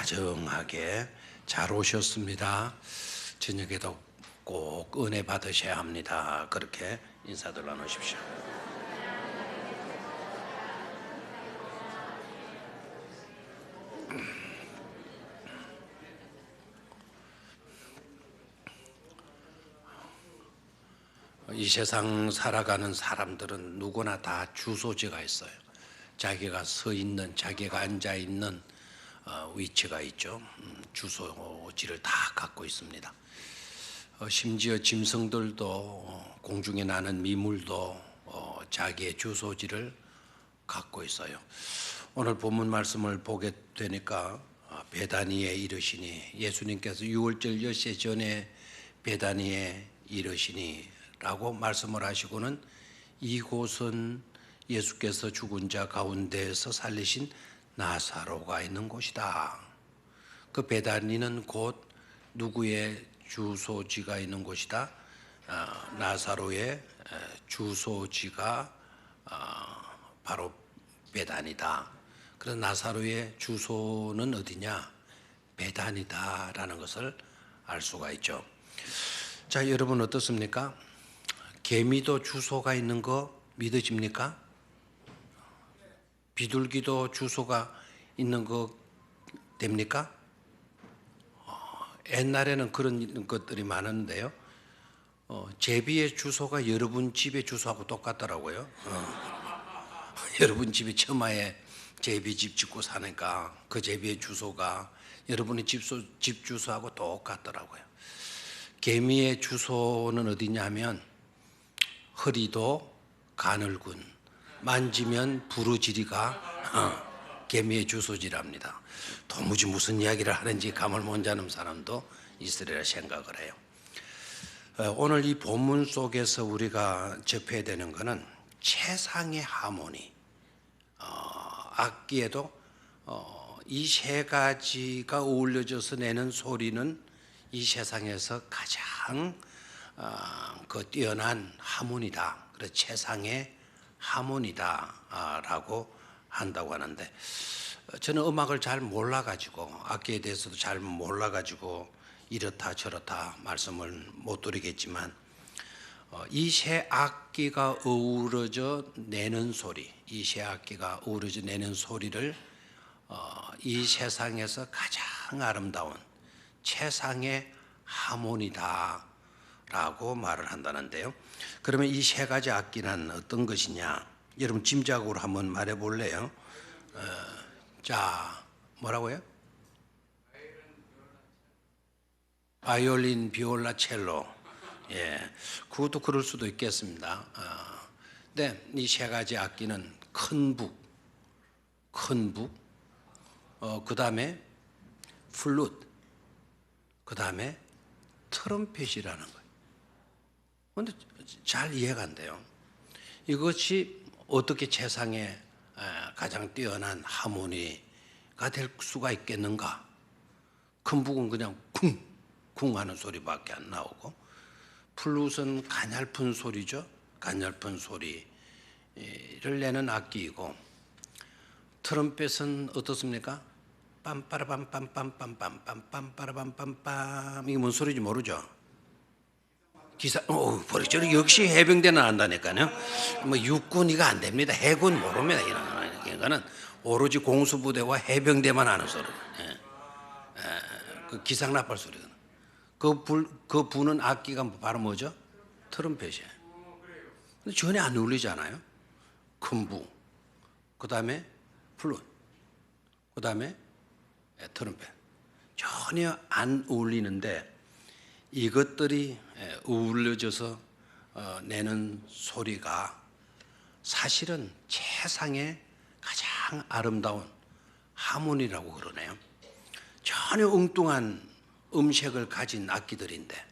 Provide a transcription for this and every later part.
다정하게 잘 오셨습니다. 저녁에도 꼭 은혜 받으셔야 합니다. 그렇게 인사들 나누십시오. 이 세상 살아가는 사람들은 누구나 다 주소지가 있어요. 자기가 서 있는, 자기가 앉아 있는 위치가 있죠. 주소지를 다 갖고 있습니다. 심지어 짐승들도 공중에 나는 미물도 자기의 주소지를 갖고 있어요. 오늘 본문 말씀을 보게 되니까 베다니에 이르시니, 예수님께서 유월절 엿새 전에 베다니에 이르시니 라고 말씀을 하시고는 이곳은 예수께서 죽은 자 가운데에서 살리신 나사로가 있는 곳이다. 그 베다니는 곧 누구의 주소지가 있는 곳이다? 나사로의 주소지가 바로 베다니다. 그래서 나사로의 주소는 어디냐? 베다니다라는 것을 알 수가 있죠. 자, 여러분 어떻습니까? 개미도 주소가 있는 거 믿으십니까? 비둘기도 주소가 있는 거 됩니까? 옛날에는 그런 것들이 많은데요. 제비의 주소가 여러분 집의 주소하고 똑같더라고요. 여러분 집이 처마에 제비 집 짓고 사니까 그 제비의 주소가 여러분의 집 주소하고 똑같더라고요. 개미의 주소는 어디냐면 허리도 가늘군, 만지면 부르지리가 개미의 주소지랍니다. 도무지 무슨 이야기를 하는지 감을 못 잡는 사람도 있으리라 생각을 해요. 오늘 이 본문 속에서 우리가 접해야 되는 것은 최상의 하모니, 악기에도 이 세 가지가 어울려져서 내는 소리는 이 세상에서 가장 뛰어난 하모니다. 그래서 최상의 하모니다라고 한다고 하는데, 저는 음악을 잘 몰라가지고 악기에 대해서도 잘 몰라가지고 이렇다 저렇다 말씀을 못 드리겠지만, 이 세 악기가 어우러져 내는 소리, 이 세 악기가 어우러져 내는 소리를 이 세상에서 가장 아름다운 최상의 하모니다라고 말을 한다는데요. 그러면 이 세 가지 악기는 어떤 것이냐? 여러분 짐작으로 한번 말해 볼래요? 자, 뭐라고요? 바이올린, 비올라, 첼로. 예, 그것도 그럴 수도 있겠습니다. 근데 이 세 가지 악기는 큰 북, 그 다음에 플룻, 그 다음에 트럼펫이라는 거예요. 그런데 잘 이해가 안 돼요. 이것이 어떻게 세상에 가장 뛰어난 하모니가 될 수가 있겠는가? 큰 북은 그냥 쿵쿵 하는 소리밖에 안 나오고, 플룻은 가냘픈 소리죠. 가냘픈 소리를 내는 악기이고, 트럼펫은 어떻습니까? 빰빠라빰빰빰빰빰빰빰빠라빰빰빰. 이게 뭔 소리인지 모르죠? 버리죠. 역시 해병대는 안다니까요. 뭐 육군 이거 안 됩니다. 해군 모릅니다. 이거는 오로지 공수부대와 해병대만 아는 소리예요. 그 기상 나팔 소리거든. 그 부는 악기가 바로 뭐죠? 트럼펫이에요. 근데 전혀 안 울리잖아요. 큰 부, 그 다음에 플룻, 그 다음에 트럼펫. 전혀 안 어울리는데 이것들이 어울려져서 내는 소리가 사실은 세상의 가장 아름다운 하모니라고 그러네요. 전혀 엉뚱한 음색을 가진 악기들인데,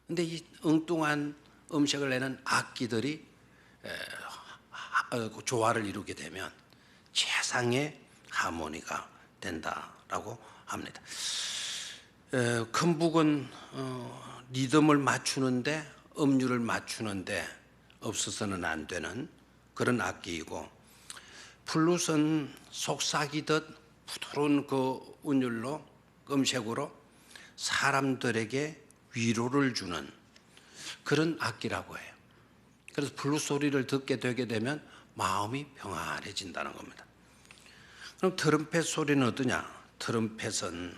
근데 이 엉뚱한 음색을 내는 악기들이 조화를 이루게 되면 최상의 하모니가 된다라고 합니다. 큰 북은 리듬을 맞추는데, 음률을 맞추는데 없어서는 안 되는 그런 악기이고, 플룻은 속삭이듯 부드러운 그 운율로 음색으로 사람들에게 위로를 주는 그런 악기라고 해요. 그래서 블루스 소리를 듣게 되게 되면 마음이 평안해진다는 겁니다. 그럼 트럼펫 소리는 어떠냐? 트럼펫은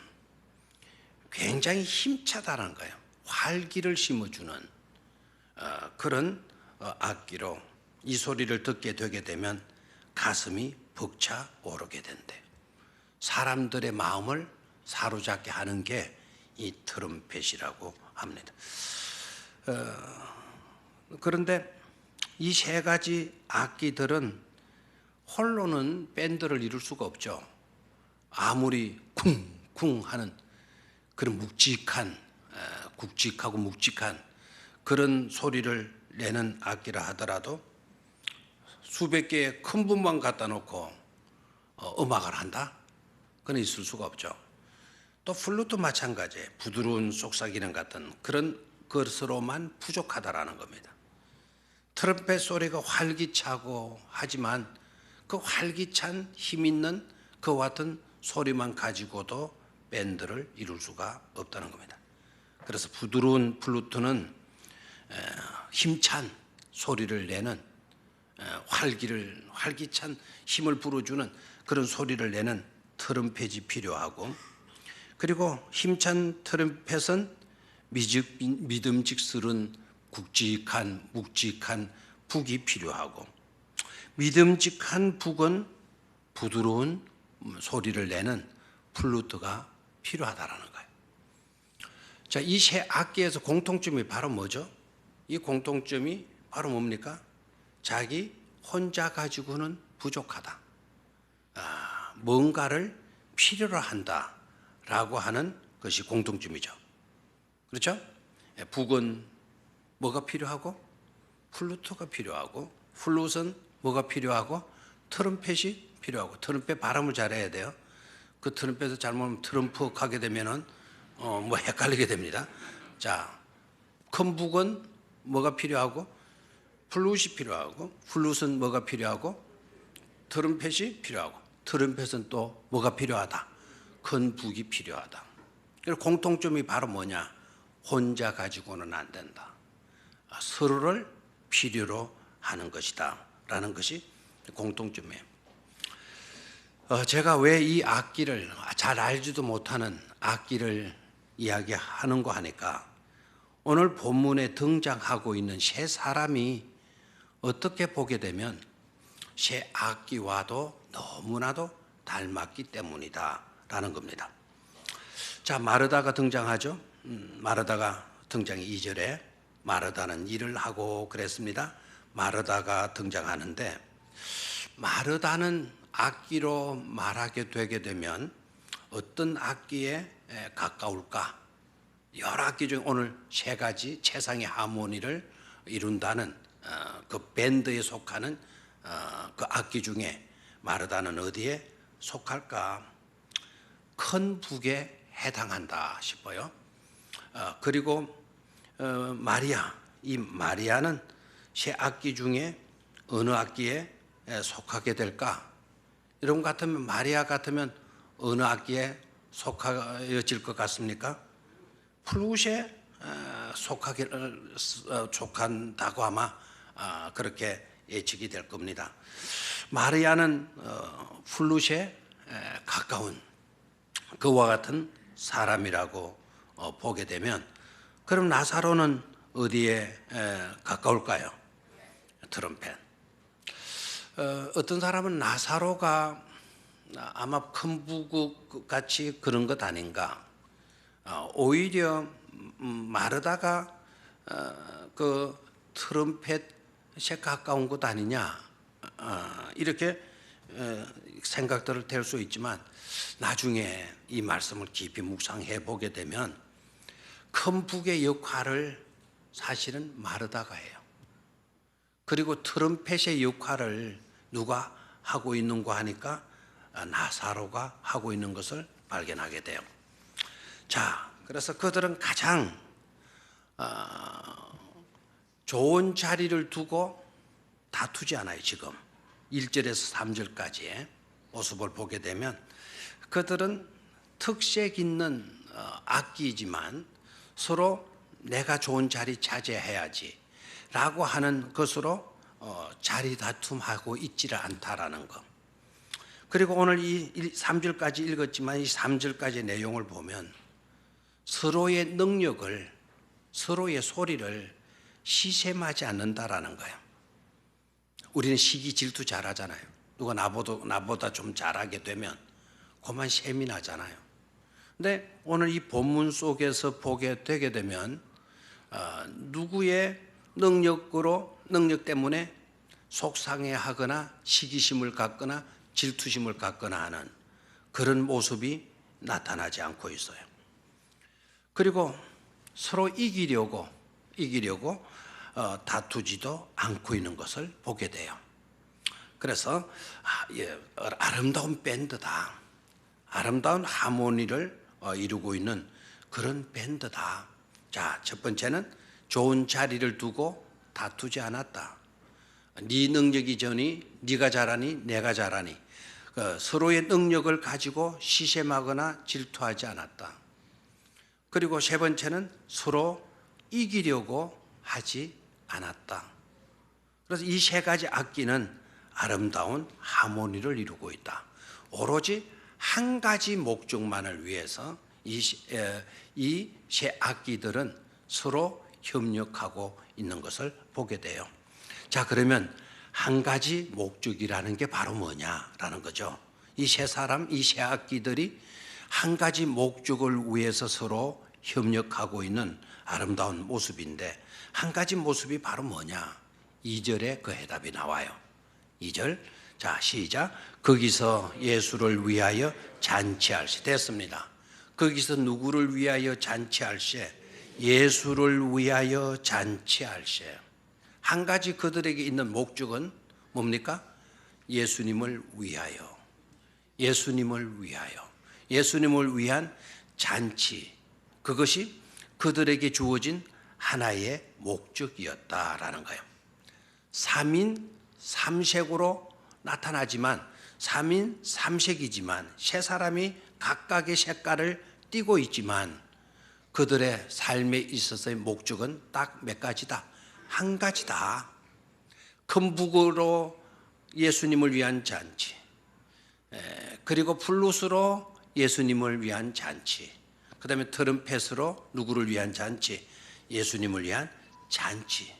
굉장히 힘차다는 거예요. 활기를 심어주는 그런 악기로 이 소리를 듣게 되게 되면 가슴이 벅차 오르게 된대요. 사람들의 마음을 사로잡게 하는 게 이 트럼펫이라고 합니다. 그런데 이 세 가지 악기들은 홀로는 밴드를 이룰 수가 없죠. 아무리 쿵쿵 하는 그런 굵직하고 묵직한 그런 소리를 내는 악기라 하더라도 수백 개의 큰 분만 갖다 놓고 음악을 한다? 그건 있을 수가 없죠. 또 플루트 마찬가지예요. 부드러운 속삭이는 같은 그런 것으로만 부족하다라는 겁니다. 트럼펫 소리가 활기차고 하지만 그 활기찬 힘 있는 그와 같은 소리만 가지고도 밴드를 이룰 수가 없다는 겁니다. 그래서 부드러운 플루트는 힘찬 소리를 내는 활기찬 힘을 불어주는 그런 소리를 내는 트럼펫이 필요하고, 그리고 힘찬 트럼펫은 믿음직스러운 묵직한 북이 필요하고, 믿음직한 북은 부드러운 소리를 내는 플루트가 필요하다라는 거예요. 자, 이 세 악기에서 공통점이 바로 뭐죠? 이 공통점이 바로 뭡니까? 자기 혼자 가지고는 부족하다. 뭔가를 필요로 한다라고 하는 것이 공통점이죠. 그렇죠? 북은 뭐가 필요하고? 플루트가 필요하고, 플룻은 뭐가 필요하고? 트럼펫이 필요하고. 트럼펫 발음을 잘해야 돼요. 그 트럼펫을 잘못하면 트럼프 가게 되면은 헷갈리게 됩니다. 자, 큰 북은 뭐가 필요하고? 플룻이 필요하고, 플룻은 뭐가 필요하고? 트럼펫이 필요하고, 트럼펫은 또 뭐가 필요하다? 큰 북이 필요하다. 그리고 공통점이 바로 뭐냐? 혼자 가지고는 안 된다. 서로를 필요로 하는 것이다 라는 것이 공통점이에요. 제가 왜 이 악기를, 잘 알지도 못하는 악기를 이야기하는가 하니까, 오늘 본문에 등장하고 있는 세 사람이 어떻게 보게 되면 세 악기와도 너무나도 닮았기 때문이다 라는 겁니다. 자, 마르다가 등장하죠. 마르다가 등장이 2절에 마르다는 일을 하고 그랬습니다. 마르다가 등장하는데, 마르다는 악기로 말하게 되게 되면 어떤 악기에 가까울까? 여러 악기 중에 오늘 세 가지 최상의 하모니를 이룬다는 그 밴드에 속하는 그 악기 중에 마르다는 어디에 속할까? 큰 북에 해당한다 싶어요. 그리고 마리아, 이 마리아는 세 악기 중에 어느 악기에 속하게 될까? 이런 것 같으면, 마리아 같으면 어느 악기에 속하여질 것 같습니까? 플룻에 속한다고 아마 그렇게 예측이 될 겁니다. 마리아는 플룻에 가까운 그와 같은 사람이라고 보게 되면, 그럼 나사로는 어디에 가까울까요? 트럼펫. 어떤 사람은 나사로가 아마 큰 북 같이 그런 것 아닌가. 오히려 마르다가 그 트럼펫에 가까운 것 아니냐, 이렇게 생각들을 될 수 있지만, 나중에 이 말씀을 깊이 묵상해 보게 되면 큰 북의 역할을 사실은 마르다가 해요. 그리고 트럼펫의 역할을 누가 하고 있는가 하니까 나사로가 하고 있는 것을 발견하게 돼요. 자, 그래서 그들은 가장 좋은 자리를 두고 다투지 않아요. 지금 1절에서 3절까지의 모습을 보게 되면 그들은 특색 있는 악기이지만 서로 내가 좋은 자리 차지해야지 라고 하는 것으로 자리 다툼하고 있지를 않다라는 것. 그리고 오늘 이 3절까지 읽었지만 이 3절까지의 내용을 보면 서로의 능력을, 서로의 소리를 시샘하지 않는다라는 거예요. 우리는 시기 질투 잘하잖아요. 누가 나보다 좀 잘하게 되면 그만 셈이 나잖아요. 근데 오늘 이 본문 속에서 보게 되게 되면 누구의 능력 때문에 속상해하거나 시기심을 갖거나 질투심을 갖거나 하는 그런 모습이 나타나지 않고 있어요. 그리고 서로 이기려고 다투지도 않고 있는 것을 보게 돼요. 그래서 아름다운 밴드다, 아름다운 하모니를 이루고 있는 그런 밴드다. 자, 첫 번째는 좋은 자리를 두고 다투지 않았다. 네 능력이 저니 네가 잘하니 내가 잘하니 서로의 능력을 가지고 시샘하거나 질투하지 않았다. 그리고 세 번째는 서로 이기려고 하지 않았다. 그래서 이 세 가지 악기는 아름다운 하모니를 이루고 있다. 오로지 한 가지 목적만을 위해서 이 세 악기들은 서로 협력하고 있는 것을 보게 돼요. 자, 그러면 한 가지 목적이라는 게 바로 뭐냐라는 거죠. 이 세 사람, 이 세 악기들이 한 가지 목적을 위해서 서로 협력하고 있는 아름다운 모습인데 한 가지 모습이 바로 뭐냐? 2절에 그 해답이 나와요. 2절, 자 시작. 거기서 예수를 위하여 잔치할세. 됐습니다. 거기서 누구를 위하여 잔치할세? 예수를 위하여 잔치할세. 한 가지 그들에게 있는 목적은 뭡니까? 예수님을 위하여, 예수님을 위하여, 예수님을 위한 잔치. 그것이 그들에게 주어진 하나의 목적이었다라는 거예요. 3인 3색으로 나타나지만 3인 3색이지만 세 사람이 각각의 색깔을 띠고 있지만 그들의 삶에 있어서의 목적은 딱 몇 가지다? 한 가지다. 큰 북으로 예수님을 위한 잔치, 그리고 플룻으로 예수님을 위한 잔치, 그 다음에 트럼펫으로 누구를 위한 잔치? 예수님을 위한 잔치.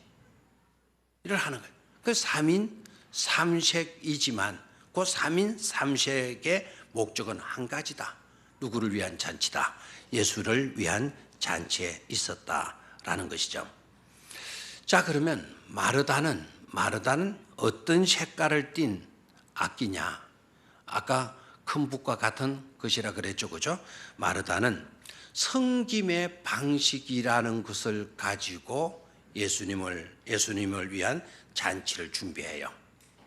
이를 하는 거예요. 그 3인 3색이지만 그 3인 3색의 목적은 한 가지다. 누구를 위한 잔치다? 예수를 위한 잔치에 있었다라는 것이죠. 자, 그러면 마르다는 어떤 색깔을 띤 악기냐? 아까 큰 북과 같은 것이라 그랬죠, 그죠? 마르다는 섬김의 방식이라는 것을 가지고 예수님을 위한 잔치를 준비해요.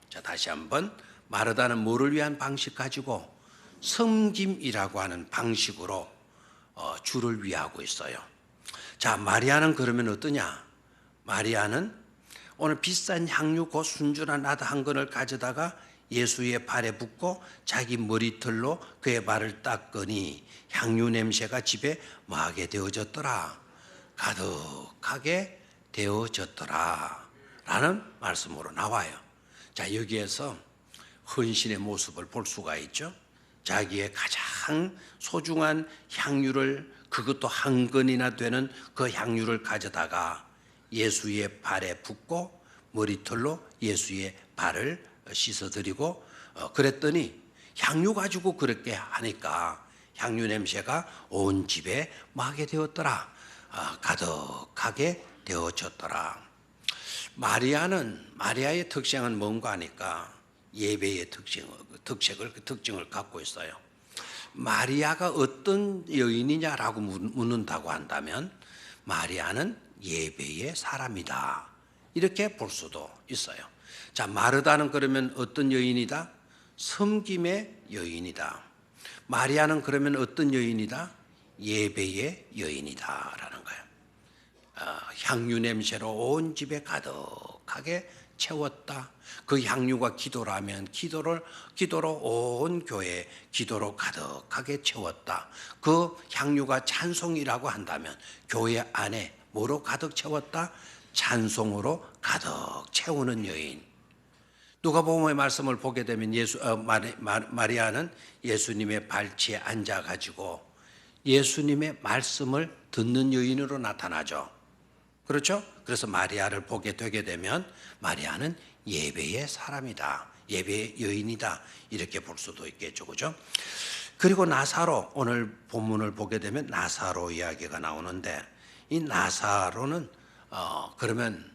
자, 다시 한번 마르다는 뭐를 위한 방식 가지고 섬김이라고 하는 방식으로 주를 위하고 있어요. 자, 마리아는 그러면 어떠냐? 마리아는 오늘 비싼 향유 곧 순전한 나드 한 건을 가져다가 예수의 발에 붓고 자기 머리털로 그의 발을 닦으니 향유 냄새가 집에 뭐하게 되어졌더라? 가득하게 되어졌더라 라는 말씀으로 나와요. 자, 여기에서 헌신의 모습을 볼 수가 있죠. 자기의 가장 소중한 향유를, 그것도 한 건이나 되는 그 향유를 가져다가 예수의 발에 붓고 머리털로 예수의 발을 씻어드리고 그랬더니 향유 가지고 그렇게 하니까 향유 냄새가 온 집에 마게 되었더라. 가득하게 되어졌더라. 마리아의 특징은 뭔가 하니까 예배의 특징을 갖고 있어요. 마리아가 어떤 여인이냐라고 묻는다고 한다면 마리아는 예배의 사람이다. 이렇게 볼 수도 있어요. 자, 마르다는 그러면 어떤 여인이다? 섬김의 여인이다. 마리아는 그러면 어떤 여인이다? 예배의 여인이다라는 거예요. 향유 냄새로 온 집에 가득하게 채웠다. 그 향유가 기도라면 기도로 온 교회 기도로 가득하게 채웠다. 그 향유가 찬송이라고 한다면 교회 안에 뭐로 가득 채웠다? 찬송으로 가득 채우는 여인. 누가복음의 말씀을 보게 되면 마리아는 예수님의 발치에 앉아 가지고 예수님의 말씀을 듣는 여인으로 나타나죠. 그렇죠? 그래서 마리아를 보게 되게 되면 마리아는 예배의 사람이다. 예배의 여인이다. 이렇게 볼 수도 있겠죠. 그죠? 그리고 나사로, 오늘 본문을 보게 되면 나사로 이야기가 나오는데, 이 나사로는 그러면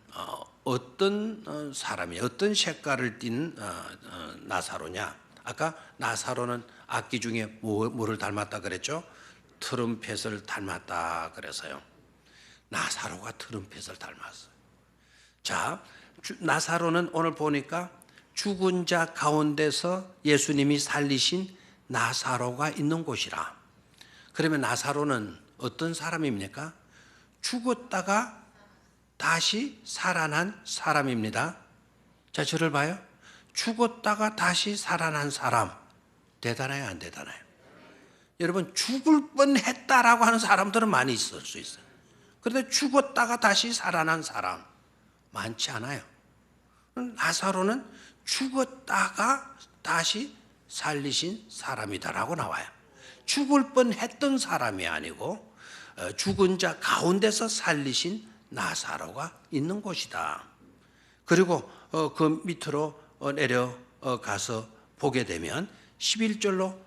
어떤 사람이, 어떤 색깔을 띤 나사로냐? 아까 나사로는 악기 중에 뭐를 닮았다 그랬죠? 트럼펫을 닮았다 그래서요. 나사로가 트럼펫을 닮았어요. 자, 나사로는 오늘 보니까 죽은 자 가운데서 예수님이 살리신 나사로가 있는 곳이라. 그러면 나사로는 어떤 사람입니까? 죽었다가 다시 살아난 사람입니다. 자, 저를 봐요. 죽었다가 다시 살아난 사람. 대단해요, 안 대단해요? 여러분, 죽을 뻔했다라고 하는 사람들은 많이 있을 수 있어요. 그런데 죽었다가 다시 살아난 사람 많지 않아요. 나사로는 죽었다가 다시 살리신 사람이다라고 나와요. 죽을 뻔했던 사람이 아니고 죽은 자 가운데서 살리신 나사로가 있는 곳이다. 그리고 그 밑으로 내려가서 보게 되면 11절로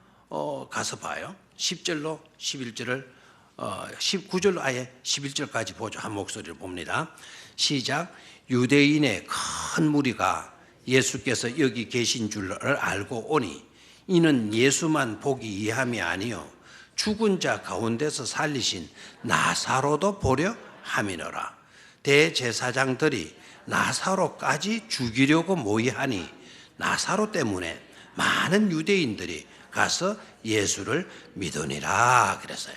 가서 봐요. 10절로 11절을 19절로 아예 11절까지 보죠. 한 목소리로 봅니다. 시작. 유대인의 큰 무리가 예수께서 여기 계신 줄 알고 오니 이는 예수만 보기 위함이 아니요 죽은 자 가운데서 살리신 나사로도 보려 함이노라. 대제사장들이 나사로까지 죽이려고 모의하니 나사로 때문에 많은 유대인들이 가서 예수를 믿으니라 그랬어요.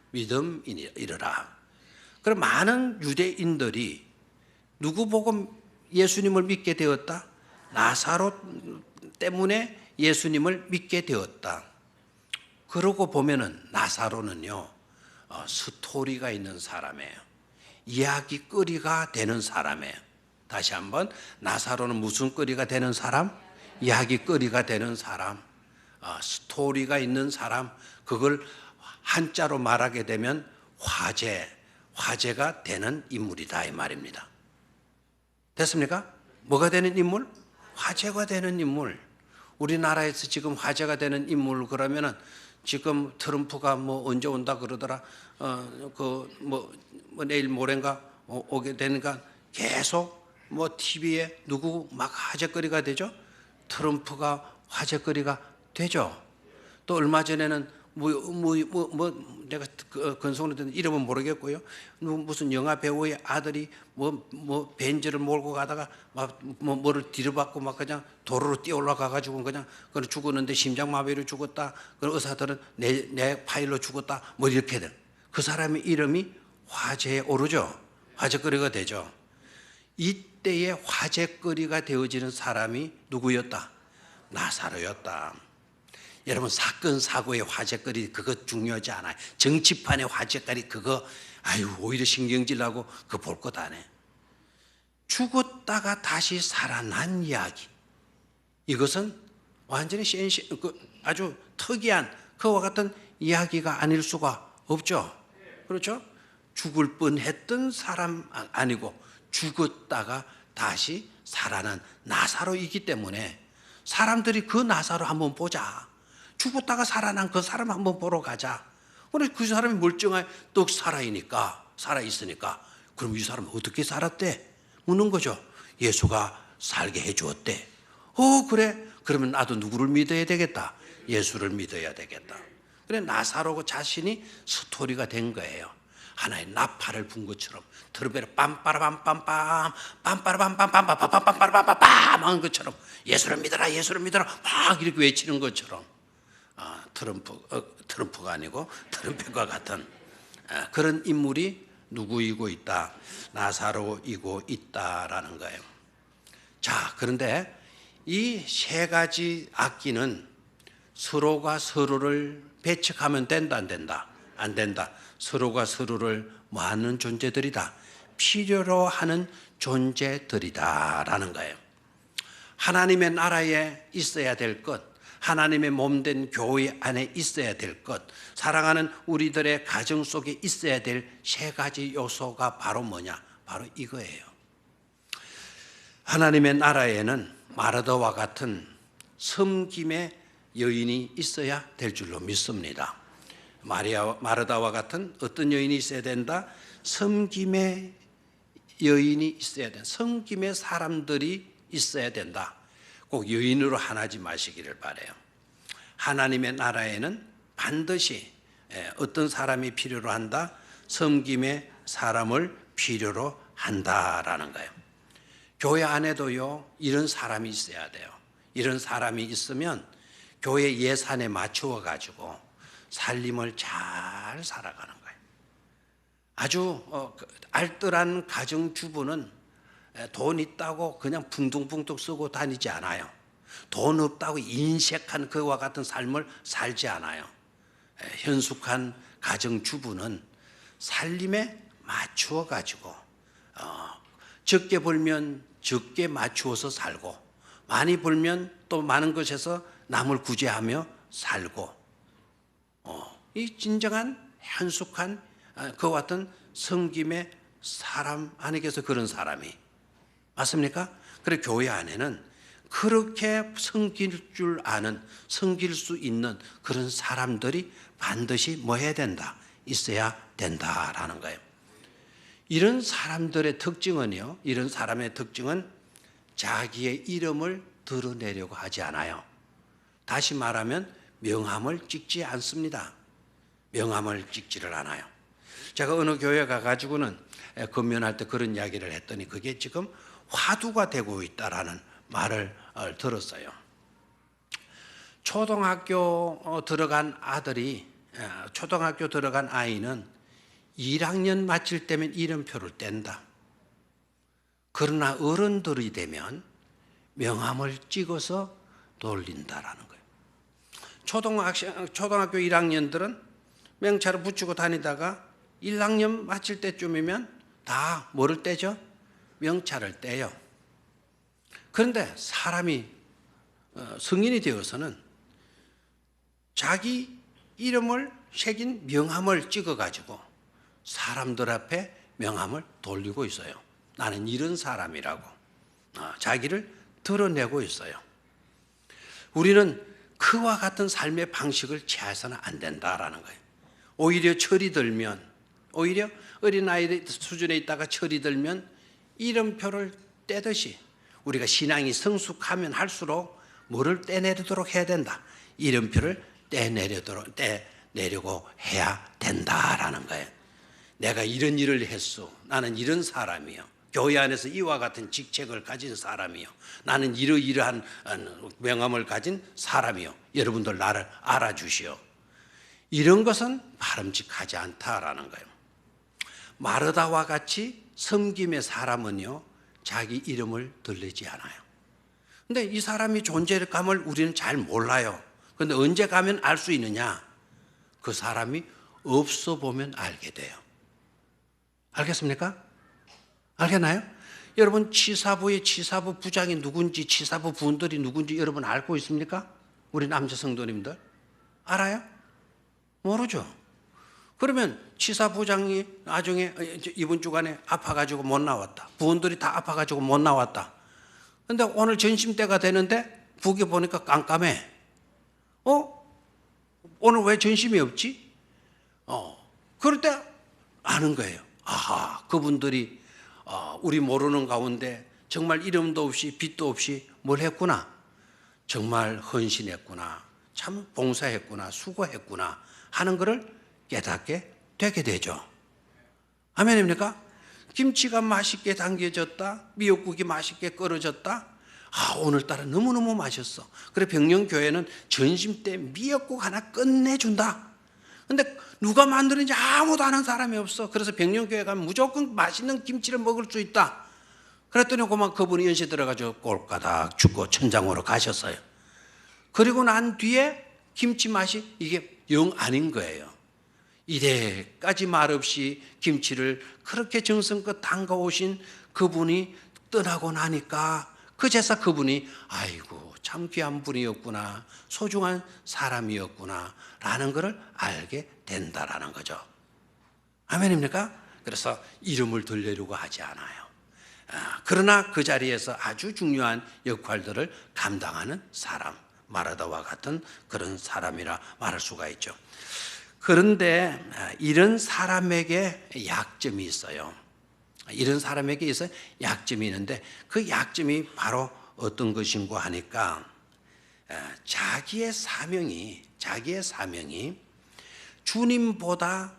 믿음 이르라. 그럼 많은 유대인들이 누구 보고 예수님을 믿게 되었다? 나사로 때문에 예수님을 믿게 되었다. 그러고 보면은 나사로는요, 스토리가 있는 사람이에요. 이야기거리가 되는 사람이에요. 다시 한번, 나사로는 무슨 거리가 되는 사람? 이야기거리가 되는 사람. 스토리가 있는 사람. 그걸 한자로 말하게 되면 화제가 되는 인물이다 이 말입니다. 됐습니까? 뭐가 되는 인물? 화제가 되는 인물. 우리나라에서 지금 화제가 되는 인물 그러면은 지금 트럼프가 뭐 언제 온다 그러더라. 내일 모레인가 오게 되니까 계속 뭐 TV에 누구 막 화제거리가 되죠. 트럼프가 화제거리가 되죠. 또 얼마 전에는 내가 근성으로 듣는 이름은 모르겠고요. 무슨 영화 배우의 아들이 벤츠를 몰고 가다가 뭐를 뒤로받고 막 그냥 도로로 뛰어 올라가 가지고 그냥 죽었는데 심장마비로 죽었다. 그 의사들은 내 파일로 죽었다. 뭐 이렇게 돼. 그 사람의 이름이 화제에 오르죠. 화제거리가 되죠. 이때의 화제거리가 되어지는 사람이 누구였다? 나사로였다. 여러분, 사건 사고의 화제거리 그거 중요하지 않아요. 정치판의 화제거리 그거 오히려 신경질 나고 그거 볼 것 안 해. 죽었다가 다시 살아난 이야기. 이것은 완전히 아주 특이한 그와 같은 이야기가 아닐 수가 없죠. 그렇죠? 죽을 뻔했던 사람 아니고 죽었다가 다시 살아난 나사로이기 때문에 사람들이 그 나사로 한번 보자. 죽었다가 살아난 그 사람 한번 보러 가자. 그런데 그 사람이 멀쩡하게 떡 살아있으니까 그럼 이 사람은 어떻게 살았대? 묻는 거죠. 예수가 살게 해주었대. 그래. 그러면 나도 누구를 믿어야 되겠다? 예수를 믿어야 되겠다. 그래 나사로 자신이 스토리가 된 거예요. 하나의 나팔을 분 것처럼 트럼펫을 빰빠라빰빰빰 빰빠라빰빰빰빰빰빰빰빰빰빰 한 것처럼 예수를 믿어라 막 이렇게 외치는 것처럼 트럼프가 아니고 트럼펫과 같은 그런 인물이 누구이고 있다? 나사로이고 있다라는 거예요. 자, 그런데 이 세 가지 악기는 서로가 서로를 배척하면 된다, 안 된다? 안 된다. 서로가 서로를 뭐 하는 존재들이다? 필요로 하는 존재들이다라는 거예요. 하나님의 나라에 있어야 될 것, 하나님의 몸된 교회 안에 있어야 될 것, 사랑하는 우리들의 가정 속에 있어야 될 세 가지 요소가 바로 뭐냐? 바로 이거예요. 하나님의 나라에는 마르다와 같은 섬김의 여인이 있어야 될 줄로 믿습니다. 마르다와 같은 어떤 여인이 있어야 된다? 섬김의 여인이 있어야 된다. 섬김의 사람들이 있어야 된다. 꼭 여인으로 하나지 마시기를 바라요. 하나님의 나라에는 반드시 어떤 사람이 필요로 한다? 섬김의 사람을 필요로 한다라는 거예요. 교회 안에도요, 이런 사람이 있어야 돼요. 이런 사람이 있으면 교회 예산에 맞추어 가지고 살림을 잘 살아가는 거예요. 아주 알뜰한 가정주부는 돈 있다고 그냥 붕둥붕둥 쓰고 다니지 않아요. 돈 없다고 인색한 그와 같은 삶을 살지 않아요. 현숙한 가정주부는 살림에 맞추어 가지고 적게 벌면 적게 맞추어서 살고, 많이 벌면 또 많은 것에서 남을 구제하며 살고, 이 진정한 현숙한 그와 같은 섬김의 사람 아니겠어? 그런 사람이 맞습니까? 그래, 교회 안에는 그렇게 섬길 줄 아는, 섬길 수 있는 그런 사람들이 반드시 뭐 해야 된다? 있어야 된다라는 거예요. 이런 사람들의 특징은요, 이런 사람의 특징은 자기의 이름을 드러내려고 하지 않아요. 다시 말하면 명함을 찍지 않습니다. 명함을 찍지를 않아요. 제가 어느 교회 가가지고는 건면할 때 그런 이야기를 했더니 그게 지금 화두가 되고 있다라는 말을 들었어요. 초등학교 들어간 아이는 1학년 마칠 때면 이름표를 뗀다. 그러나 어른들이 되면 명함을 찍어서 돌린다라는 거예요. 초등학교 1학년들은 명찰을 붙이고 다니다가 1학년 마칠 때쯤이면 다 뭐를 떼죠? 명찰을 떼요. 그런데 사람이 성인이 되어서는 자기 이름을 새긴 명함을 찍어가지고 사람들 앞에 명함을 돌리고 있어요. 나는 이런 사람이라고 자기를 드러내고 있어요. 우리는 그와 같은 삶의 방식을 취해서는 안 된다라는 거예요. 오히려 철이 들면, 오히려 어린아이 수준에 있다가 철이 들면 이름표를 떼듯이 우리가 신앙이 성숙하면 할수록 뭐를 떼내도록 해야 된다? 이름표를 떼내려고 해야 된다라는 거예요. 내가 이런 일을 했어. 나는 이런 사람이요. 교회 안에서 이와 같은 직책을 가진 사람이요. 나는 이러이러한 명함을 가진 사람이요. 여러분들 나를 알아주시오. 이런 것은 바람직하지 않다라는 거예요. 마르다와 같이 섬김의 사람은요, 자기 이름을 들리지 않아요. 근데 이 사람이 존재감을 우리는 잘 몰라요. 그런데 언제 가면 알 수 있느냐? 그 사람이 없어 보면 알게 돼요. 알겠습니까? 알겠나요? 여러분, 치사부의 치사부 부장이 누군지, 치사부 부원들이 누군지 여러분 알고 있습니까? 우리 남자 성도님들 알아요? 모르죠. 그러면 치사부장이 나중에 이번 주간에 아파가지고 못 나왔다. 부원들이 다 아파가지고 못 나왔다. 근데 오늘 전심때가 되는데 북에 보니까 깜깜해. 오늘 왜 전심이 없지? 그럴 때 아는 거예요. 아하, 그분들이 우리 모르는 가운데 정말 이름도 없이 빛도 없이 뭘 했구나. 정말 헌신했구나. 참 봉사했구나. 수고했구나 하는 것을 깨닫게 되게 되죠. 아멘입니까? 김치가 맛있게 담겨졌다. 미역국이 맛있게 끓여졌다. 오늘따라 너무너무 맛있어. 그래, 병영교회는 전심 때 미역국 하나 끝내준다. 근데 누가 만드는지 아무도 아는 사람이 없어. 그래서 병영교회 가면 무조건 맛있는 김치를 먹을 수 있다. 그랬더니 그만 그분이 연세 들어가지고 꼴까닥 죽고 천장으로 가셨어요. 그리고 난 뒤에 김치 맛이 이게 영 아닌 거예요. 이래까지 말없이 김치를 그렇게 정성껏 담가 오신 그분이 떠나고 나니까 그제서 그분이 아이고 참 귀한 분이었구나, 소중한 사람이었구나 라는 것을 알게 된다라는 거죠. 아멘입니까? 그래서 이름을 들려려고 하지 않아요. 그러나 그 자리에서 아주 중요한 역할들을 감당하는 사람, 마르다와 같은 그런 사람이라 말할 수가 있죠. 그런데 이런 사람에게 약점이 있어요. 이런 사람에게 있어 약점이 있는데 그 약점이 바로 어떤 것인고 하니까 자기의 사명이 주님보다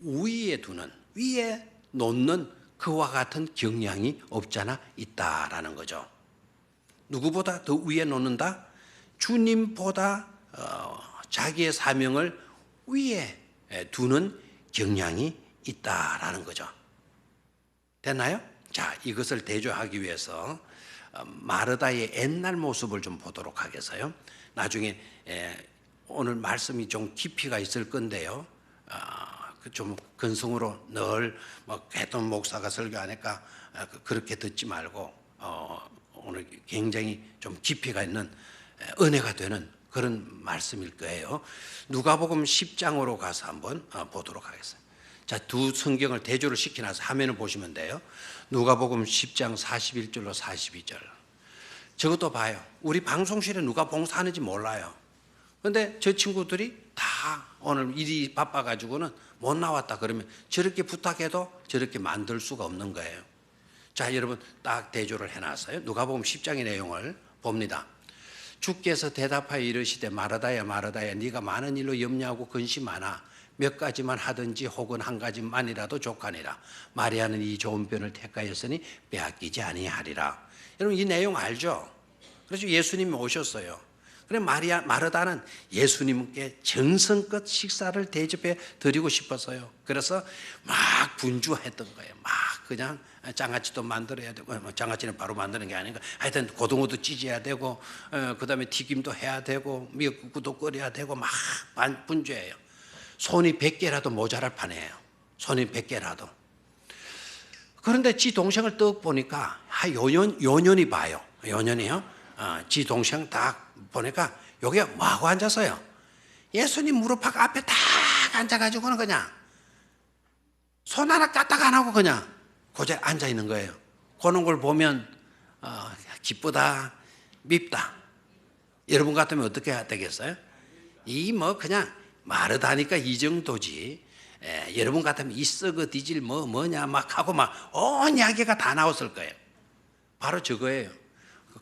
위에 놓는 그와 같은 경향이 없잖아 있다라는 거죠. 누구보다 더 위에 놓는다? 주님보다 자기의 사명을 위에 두는 경향이 있다라는 거죠. 됐나요? 자, 이것을 대조하기 위해서 마르다의 옛날 모습을 좀 보도록 하겠어요. 나중에 오늘 말씀이 좀 깊이가 있을 건데요. 좀 근성으로 늘 했던 목사가 설교하니까 그렇게 듣지 말고 오늘 굉장히 좀 깊이가 있는 은혜가 되는 그런 말씀일 거예요. 누가복음 10장으로 가서 한번 보도록 하겠습니다. 자, 두 성경을 대조를 시켜놔서 화면을 보시면 돼요. 누가복음 10장 41절로 42절. 저것도 봐요. 우리 방송실에 누가 봉사하는지 몰라요. 그런데 저 친구들이 다 오늘 일이 바빠가지고는 못 나왔다 그러면 저렇게 부탁해도 저렇게 만들 수가 없는 거예요. 자, 여러분 딱 대조를 해놨어요. 누가복음 10장의 내용을 봅니다. 주께서 대답하여 이르시되 마르다야 마르다야 네가 많은 일로 염려하고 근심하나 몇 가지만 하든지 혹은 한 가지만이라도 족하니라. 마리아는 이 좋은 편을 택하였으니 빼앗기지 아니하리라. 여러분 이 내용 알죠? 그래서 예수님이 오셨어요. 그래 마르다는 예수님께 정성껏 식사를 대접해 드리고 싶었어요. 그래서 막 분주했던 거예요. 막 그냥 장아찌도 만들어야 되고, 장아찌는 바로 만드는 게 아닌가. 하여튼 고등어도 찢어야 되고, 그다음에 튀김도 해야 되고, 미역국도 끓여야 되고 막 분주해요. 손이 100개라도 모자랄 판이에요. 손이 100개라도. 그런데 지 동생을 떡 보니까 요년이 봐요. 요년이요. 지 동생 딱 보니까 여기에 뭐하고 앉았어요? 예수님 무릎 앞에 딱 앉아가지고는 그냥 손 하나 까딱 안 하고 그냥 고제 앉아 있는 거예요. 그런 걸 보면 기쁘다, 밉다. 여러분 같으면 어떻게 되겠어요? 이 뭐 그냥 마르다니까 이 정도지. 여러분 같으면 이 썩어 뒤질 뭐냐 막 하고 막 온 이야기가 다 나왔을 거예요. 바로 저거예요.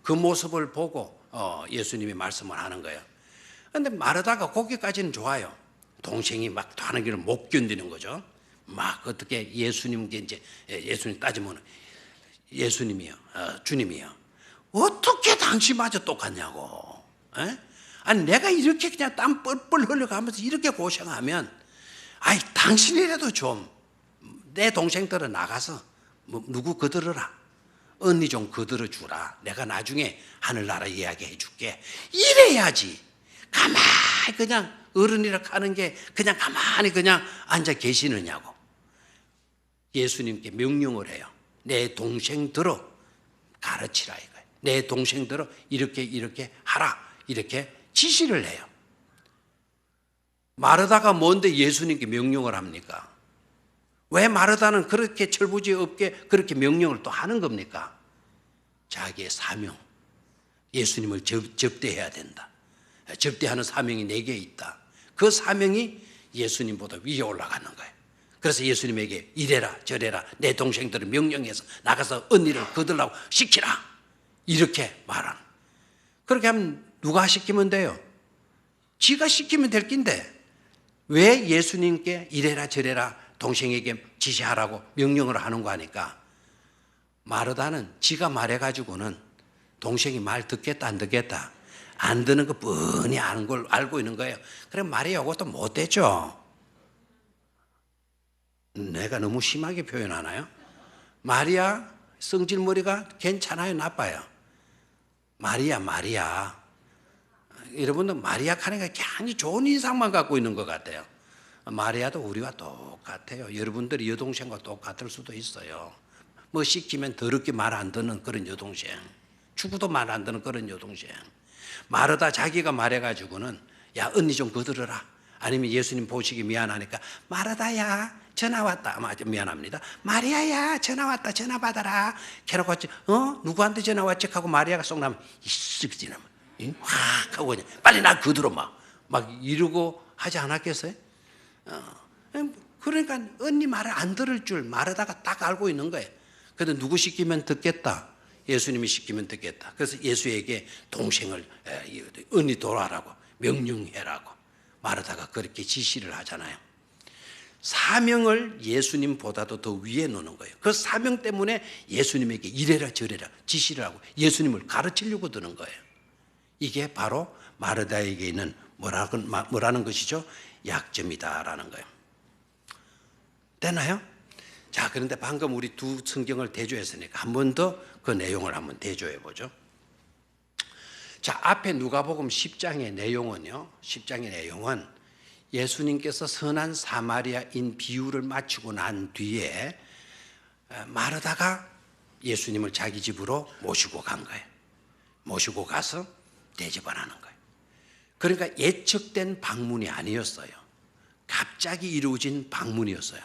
그 모습을 보고 예수님이 말씀을 하는 거예요. 그런데 마르다가 거기까지는 좋아요. 동생이 막 하는 길을 못 견디는 거죠. 막 어떻게 예수님께 이제 예수님 따지면 예수님이요, 주님이요. 어떻게 당신마저 똑같냐고. 아니 내가 이렇게 그냥 땀 뻘뻘 흘려가면서 이렇게 고생하면, 아이 당신이라도 좀 내 동생들은 나가서 누구 거들어라. 언니 좀 거들어 주라. 내가 나중에 하늘나라 이야기해 줄게. 이래야지. 가만히 그냥 어른이라 하는 게 그냥 가만히 그냥 앉아 계시느냐고. 예수님께 명령을 해요. 내 동생들어 가르치라 이거예요. 내 동생들어 이렇게 하라. 이렇게 지시를 해요. 마르다가 뭔데 예수님께 명령을 합니까? 왜 마르다는 그렇게 철부지 없게 그렇게 명령을 또 하는 겁니까? 자기의 사명, 예수님을 접대해야 된다. 접대하는 사명이 내게 있다. 그 사명이 예수님보다 위에 올라가는 거예요. 그래서 예수님에게 이래라 저래라 내 동생들을 명령해서 나가서 언니를 거들라고 시키라. 이렇게 말하는. 그렇게 하면 누가 시키면 돼요? 지가 시키면 될 낀데 왜 예수님께 이래라 저래라 동생에게 지시하라고 명령을 하는 거 하니까, 마르다는 지가 말해가지고는 동생이 말 듣겠다 안 듣겠다 안 듣는 거 뻔히 아는 걸 알고 있는 거예요. 그래 마리아 이것도 못되죠. 내가 너무 심하게 표현하나요? 마리아 성질머리가 괜찮아요, 나빠요? 마리아. 여러분들 마리아 하니까 굉장히 좋은 인상만 갖고 있는 것 같아요. 마리아도 우리와 똑같아요. 여러분들이 여동생과 똑같을 수도 있어요. 뭐 시키면 더럽게 말 안 듣는 그런 여동생, 죽어도 말 안 듣는 그런 여동생. 마르다 자기가 말해가지고는 야 언니 좀 거들어라. 아니면 예수님 보시기 미안하니까 마르다야 전화 왔다. 미안합니다. 마리아야 전화 왔다. 전화 받아라. 캐놓고 누구한테 전화 왔지? 하고 마리아가 쏙 나면 이씨그지나 확 하고 그냥 빨리 나 거들어 막 이러고 하지 않았겠어요? 그러니까 언니 말을 안 들을 줄 마르다가 딱 알고 있는 거예요. 그래도 누구 시키면 듣겠다. 예수님이 시키면 듣겠다. 그래서 예수에게 동생을 언니 돌아라고 명령해라고 마르다가 그렇게 지시를 하잖아요. 사명을 예수님보다도 더 위에 놓는 거예요. 그 사명 때문에 예수님에게 이래라 저래라 지시를 하고 예수님을 가르치려고 드는 거예요. 이게 바로 마르다에게 있는 뭐라는 것이죠? 약점이다라는 거예요. 되나요? 자, 그런데 방금 우리 두 성경을 대조했으니까 한 번 더 그 내용을 한번 대조해 보죠. 자, 앞에 누가복음 10장의 내용은요. 10장의 내용은 예수님께서 선한 사마리아인 비유를 마치고 난 뒤에 마르다가 예수님을 자기 집으로 모시고 간 거예요. 모시고 가서 대접을 하는 거예요. 그러니까 예측된 방문이 아니었어요. 갑자기 이루어진 방문이었어요.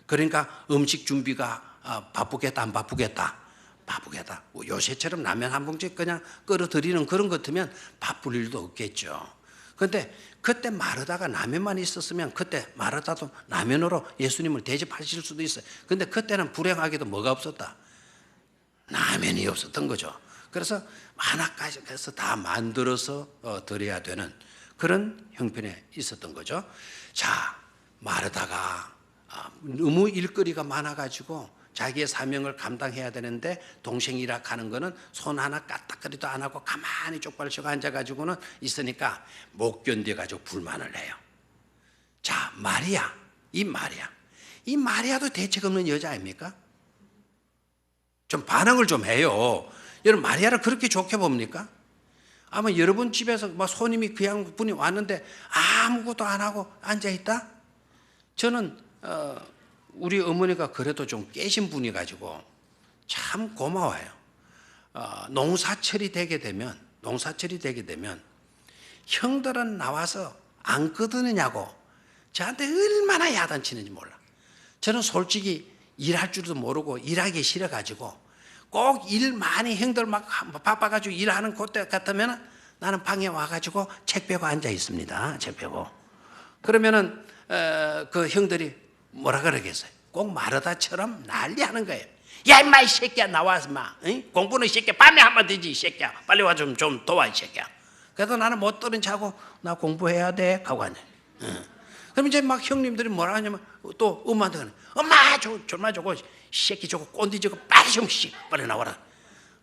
그러니까 음식 준비가 바쁘겠다 안 바쁘겠다? 바쁘겠다. 요새처럼 라면 한 봉지 그냥 끌어들이는 그런 것 같으면 바쁠 일도 없겠죠. 그런데 그때 마르다가 라면만 있었으면 그때 마르다도 라면으로 예수님을 대접하실 수도 있어요. 그런데 그때는 불행하게도 뭐가 없었다? 라면이 없었던 거죠. 그래서 하나까지 해서 다 만들어서 드려야 되는 그런 형편에 있었던 거죠. 자, 마르다가 너무 일거리가 많아가지고 자기의 사명을 감당해야 되는데 동생이 일하는 거는 손 하나 까딱거리도 안 하고 가만히 쪽발 펴고 앉아가지고는 있으니까 못 견뎌가지고 불만을 해요. 자, 이 마리아도 대책 없는 여자 아닙니까? 좀 반응을 좀 해요. 여러분 마리아를 그렇게 좋게 봅니까? 아마 여러분 집에서 뭐 손님이 귀한 분이 왔는데 아무것도 안 하고 앉아있다? 저는 우리 어머니가 그래도 좀 깨신 분이 가지고 참 고마워요. 농사철이 되게 되면 형들은 나와서 안 거드느냐고 저한테 얼마나 야단치는지 몰라. 저는 솔직히 일할 줄도 모르고 일하기 싫어가지고 꼭 일 많이 형들 막 바빠가지고 일하는 그때 같으면 나는 방에 와가지고 책 펴고 앉아 있습니다. 책 펴고. 그러면은 그 형들이 뭐라 그러겠어요? 꼭 마르다처럼 난리하는 거예요. 야 임마 이 새끼야 나와서 마 공부는 이 새끼야 밤에 하면 되지 이 새끼야 빨리 와 좀 도와 이 새끼야. 그래도 나는 못 들은 척하고 나 공부해야 돼 하고 앉아. 그럼 이제 막 형님들이 뭐라 하냐면 또 엄마한테 그래. 엄마 졸마 저거 새끼 저거 꼰대 저거 빨리 좀 빨리 나와라.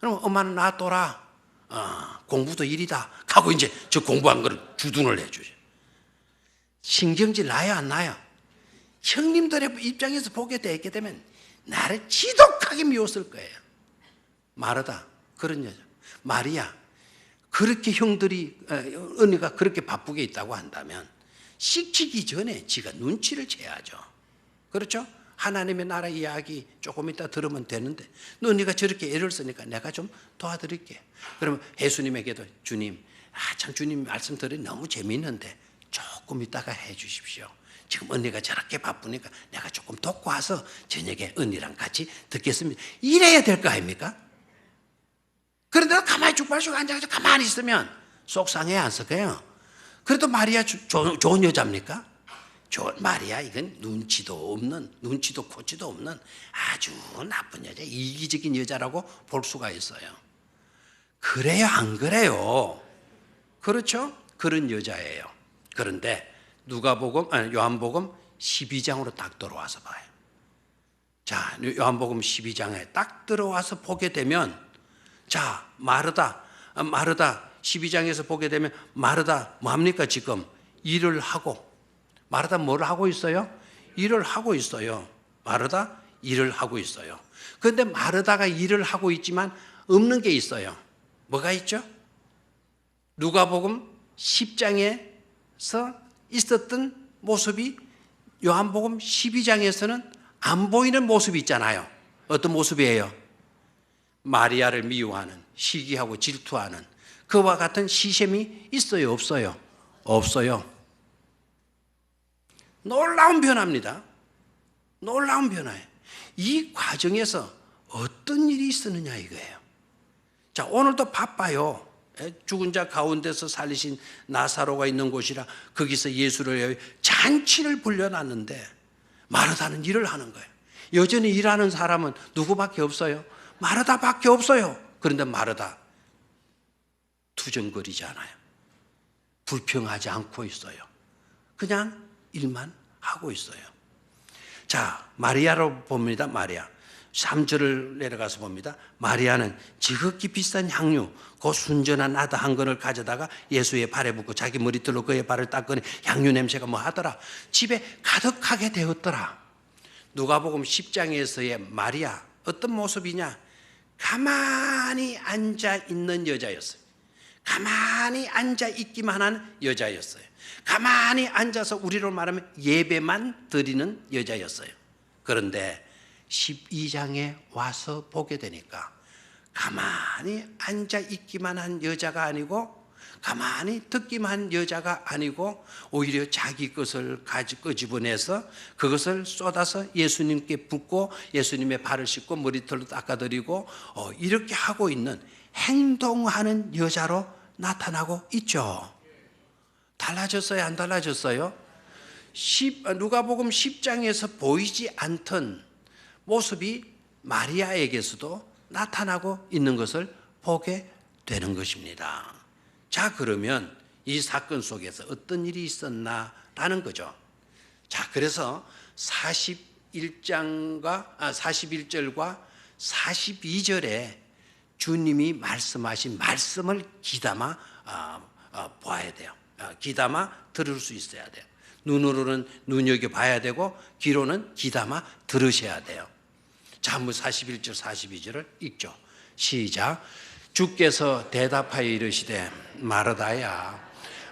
그럼 엄마는 놔둬라. 공부도 일이다 하고 이제 저 공부한 거를 주둔을 해주죠. 신경질 나요 안 나요? 형님들의 입장에서 보게 되면 나를 지독하게 미웠을 거예요. 마르다 그런 여자. 마리아 그렇게 형들이 언니가 그렇게 바쁘게 있다고 한다면 시키기 전에 지가 눈치를 채야죠. 그렇죠? 하나님의 나라 이야기 조금 이따 들으면 되는데 언니가 저렇게 애를 쓰니까 내가 좀 도와드릴게. 그러면 예수님에게도 주님 참 주님 말씀 들으니 너무 재미있는데 조금 이따가 해 주십시오. 지금 언니가 저렇게 바쁘니까 내가 조금 돕고 와서 저녁에 언니랑 같이 듣겠습니다. 이래야 될 거 아닙니까? 그런데 가만히 죽발죽 앉아가지고 가만히 있으면 속상해 안 썩어요? 그래도 마리아 좋은 여자입니까? 마리아 이건 눈치도 없는 눈치도 코치도 없는 아주 나쁜 여자, 이기적인 여자라고 볼 수가 있어요. 그래요 안 그래요? 그렇죠? 그런 여자예요. 그런데 요한복음 12장으로 딱 들어와서 봐요. 자, 요한복음 12장에 딱 들어와서 보게 되면 자, 마르다 12장에서 보게 되면 마르다 뭡니까 지금? 일을 하고 마르다 뭘 하고 있어요? 일을 하고 있어요. 마르다 일을 하고 있어요. 그런데 마르다가 일을 하고 있지만 없는 게 있어요. 뭐가 있죠? 누가복음 10장에서 있었던 모습이 요한복음 12장에서는 안 보이는 모습이 있잖아요. 어떤 모습이에요? 마리아를 미워하는, 시기하고 질투하는 그와 같은 시샘이 있어요, 없어요? 없어요. 놀라운 변화입니다. 놀라운 변화예요. 이 과정에서 어떤 일이 있었느냐 이거예요. 자, 오늘도 바빠요. 죽은 자 가운데서 살리신 나사로가 있는 곳이라 거기서 예수를 위하여 잔치를 불려놨는데 마르다는 일을 하는 거예요. 여전히 일하는 사람은 누구밖에 없어요? 마르다밖에 없어요. 그런데 마르다 투정거리지 않아요. 불평하지 않고 있어요. 그냥 일만 하고 있어요. 자, 마리아로 봅니다. 마리아 3절을 내려가서 봅니다. 마리아는 지극히 비싼 향유 그 순전한 나드 한 건을 가져다가 예수의 발에 붓고 자기 머리털로 그의 발을 닦으니 향유 냄새가 뭐 하더라. 집에 가득하게 되었더라. 누가복음 10장에서의 마리아 어떤 모습이냐? 가만히 앉아 있는 여자였어요. 가만히 앉아 있기만 하는 여자였어요. 가만히 앉아서 우리로 말하면 예배만 드리는 여자였어요. 그런데 12장에 와서 보게 되니까 가만히 앉아 있기만 한 여자가 아니고 가만히 듣기만 한 여자가 아니고 오히려 자기 것을 끄집어내서 그것을 쏟아서 예수님께 붓고 예수님의 발을 씻고 머리털로 닦아드리고 이렇게 하고 있는 행동하는 여자로 나타나고 있죠. 달라졌어요? 안 달라졌어요? 누가복음 10장에서 보이지 않던 모습이 마리아에게서도 나타나고 있는 것을 보게 되는 것입니다. 자, 그러면 이 사건 속에서 어떤 일이 있었나라는 거죠. 자, 그래서 41절과 42절에 주님이 말씀하신 말씀을 귀담아 봐야 돼요. 귀담아 들을 수 있어야 돼요. 눈으로는 눈여겨봐야 되고 귀로는 귀담아 들으셔야 돼요. 자, 한번 41절 42절을 읽죠. 시작. 주께서 대답하여 이르시되 마르다야